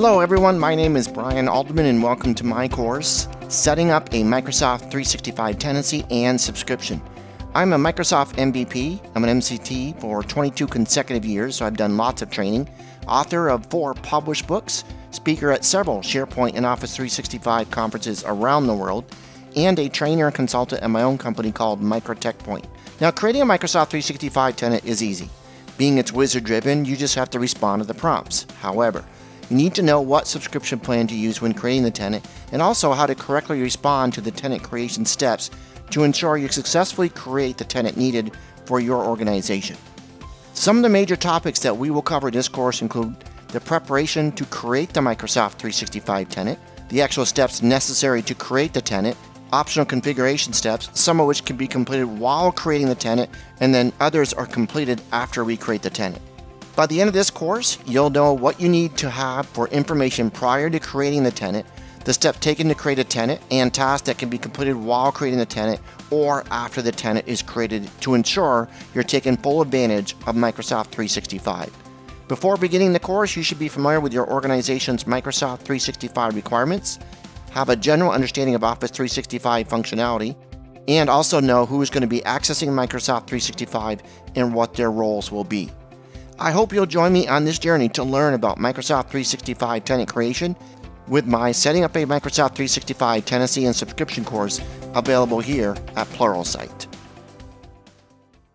Hello everyone, my name is Brian Alderman and welcome to my course, Setting Up a Microsoft 365 Tenancy and Subscription. I'm a Microsoft MVP, I'm an MCT for 22 consecutive years, so I've done lots of training, author of 4 published books, speaker at several SharePoint and Office 365 conferences around the world, and a trainer and consultant at my own company called MicroTechPoint. Now, creating a Microsoft 365 tenant is easy. Being it's wizard-driven, you just have to respond to the prompts. However, you need to know what subscription plan to use when creating the tenant, and also how to correctly respond to the tenant creation steps to ensure you successfully create the tenant needed for your organization. Some of the major topics that we will cover in this course include the preparation to create the Microsoft 365 tenant, the actual steps necessary to create the tenant, optional configuration steps, some of which can be completed while creating the tenant, and then others are completed after we create the tenant. By the end of this course, you'll know what you need to have for information prior to creating the tenant, the steps taken to create a tenant, and tasks that can be completed while creating the tenant or after the tenant is created to ensure you're taking full advantage of Microsoft 365. Before beginning the course, you should be familiar with your organization's Microsoft 365 requirements, have a general understanding of Office 365 functionality, and also know who is going to be accessing Microsoft 365 and what their roles will be. I hope you'll join me on this journey to learn about Microsoft 365 tenant creation with my Setting Up a Microsoft 365 Tenancy and Subscription course available here at Pluralsight.